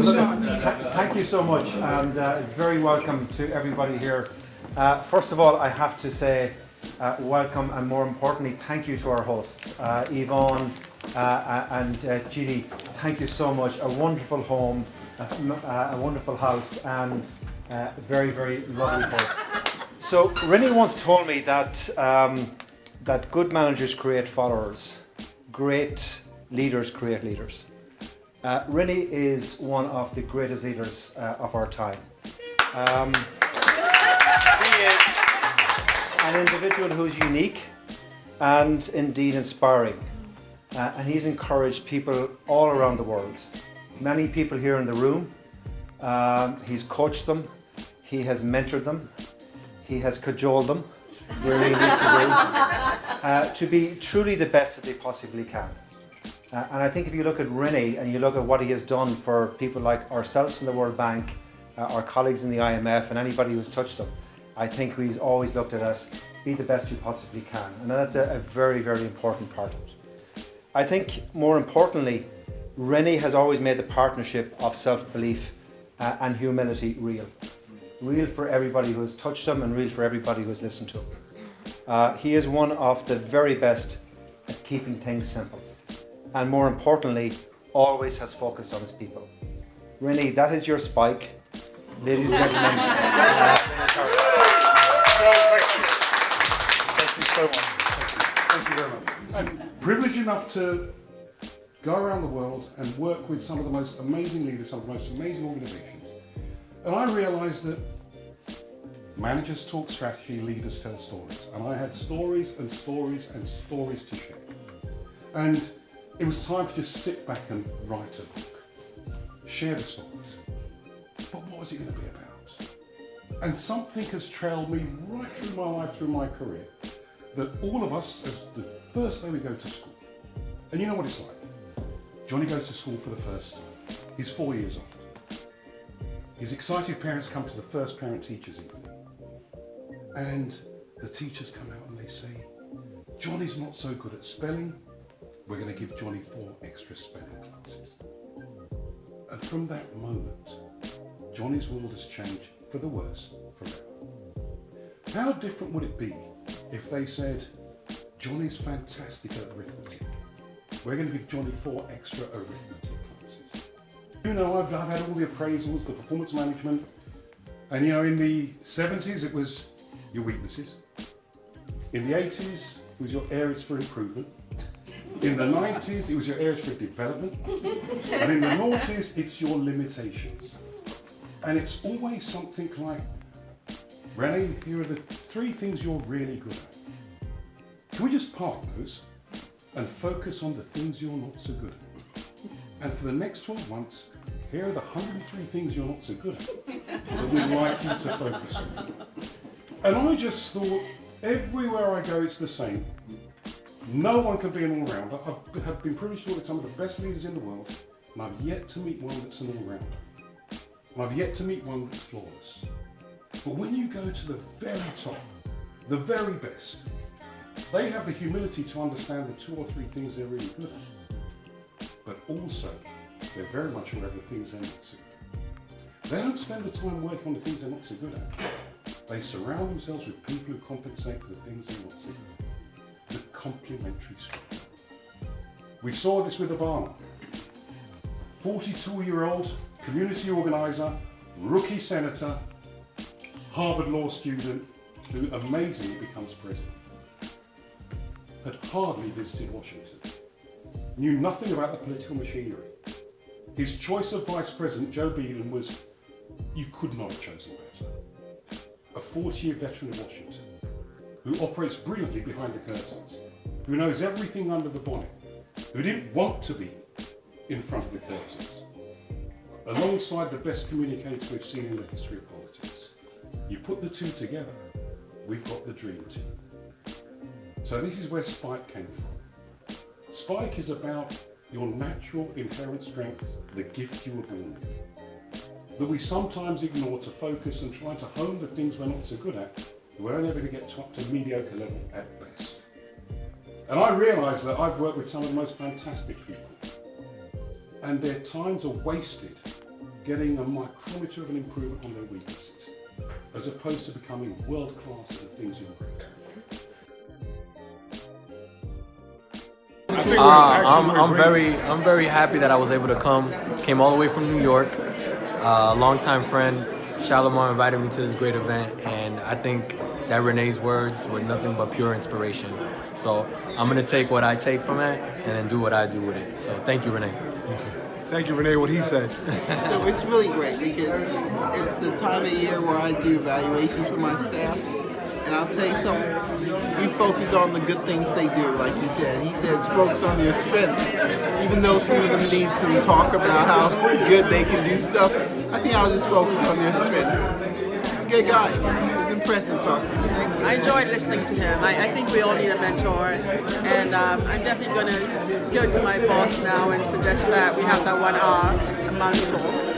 Thank you so much, and very welcome to everybody here. First of all, I have to say welcome, and more importantly, thank you to our hosts, Yvonne and Judy. Thank you so much. A wonderful home, a wonderful house, and very, very lovely hosts. So René once told me that that good managers create followers, great leaders create leaders. René is one of the greatest leaders of our time. He is an individual who's unique and indeed inspiring. And he's encouraged people all around the world. Many people here in the room. He's coached them. He has mentored them. He has cajoled them, where he needs to be truly the best that they possibly can. And I think if you look at René and you look at what he has done for people like ourselves in the World Bank, our colleagues in the IMF, and anybody who's touched him, I think we've always looked at us, be the best you possibly can. And that's a very, very important part of it. I think more importantly, René has always made the partnership of self-belief and humility real. Real for everybody who has touched him and real for everybody who has listened to him. He is one of the very best at keeping things simple. And more importantly, always has focused on his people. René, that is your spike. Ladies and gentlemen. Thank you so much. Thank you very much. I'm privileged enough to go around the world and work with some of the most amazing leaders, some of the most amazing organizations. And I realized that managers talk strategy, leaders tell stories. And I had stories and stories and stories to share. And it was time to just sit back and write a book, share the stories. But what was it going to be about? And something has trailed me right through my life, through my career, that all of us, as the first day we go to school, and you know what it's like. Johnny goes to school for the first time. He's 4 years old. His excited parents come to the first parent-teachers evening. And the teachers come out and they say, Johnny's not so good at spelling. We're going to give Johnny 4 extra spelling classes. And from that moment, Johnny's world has changed for the worse forever. How different would it be if they said, Johnny's fantastic at arithmetic. We're going to give Johnny 4 extra arithmetic classes. You know, I've had all the appraisals, the performance management, and you know, in the 70s it was your weaknesses. In the 80s it was your areas for improvement. In the 90s, it was your areas for development. And in the noughties, it's your limitations. And it's always something like, René, here are the 3 things you're really good at. Can we just park those and focus on the things you're not so good at? And for the next 12 months, here are the 103 things you're not so good at that we'd like you to focus on. And I just thought, everywhere I go, it's the same. No one can be an all-rounder. I've been privileged to work with some of the best leaders in the world, and I've yet to meet one that's an all-rounder. And I've yet to meet one that's flawless. But when you go to the very top, the very best, they have the humility to understand the 2 or 3 things they're really good at. But also, they're very much aware of the things they're not so good at. They don't spend the time working on the things they're not so good at. They surround themselves with people who compensate for the things they're not so good at. The complementary structure. We saw this with Obama. 42-year-old community organizer, rookie senator, Harvard law student, who amazingly becomes president. Had hardly visited Washington. Knew nothing about the political machinery. His choice of vice president, Joe Biden, was, you could not have chosen better. A 40-year veteran of Washington, who operates brilliantly behind the curtains, who knows everything under the bonnet, who didn't want to be in front of the curtains, alongside the best communicator we've seen in the history of politics. You put the 2 together, we've got the dream team. So this is where Spike came from. Spike is about your natural inherent strength, the gift you were born with, that we sometimes ignore to focus and try to hone the things we're not so good at. We're only ever going to get up to mediocre level at best. And I realise that I've worked with some of the most fantastic people, and their times are wasted getting a micrometer of an improvement on their weaknesses, as opposed to becoming world-class at the things you're great at. I'm very happy that I was able to come. Came all the way from New York. Longtime friend Shalimar invited me to this great event, and I think that René's words were nothing but pure inspiration. So I'm gonna take what I take from it and then do what I do with it. So thank you, René. Thank you, René, what he said. So it's really great because it's the time of year where I do evaluations for my staff. And I'll tell you something, we focus on the good things they do, like he said. He says focus on their strengths. Even though some of them need some talk about how good they can do stuff, I think I'll just focus on their strengths. He's a good guy. It was impressive talking to him. Thank you. I enjoyed listening to him. I think we all need a mentor, and I'm definitely going to go to my boss now and suggest that we have that 1 hour amount of talk.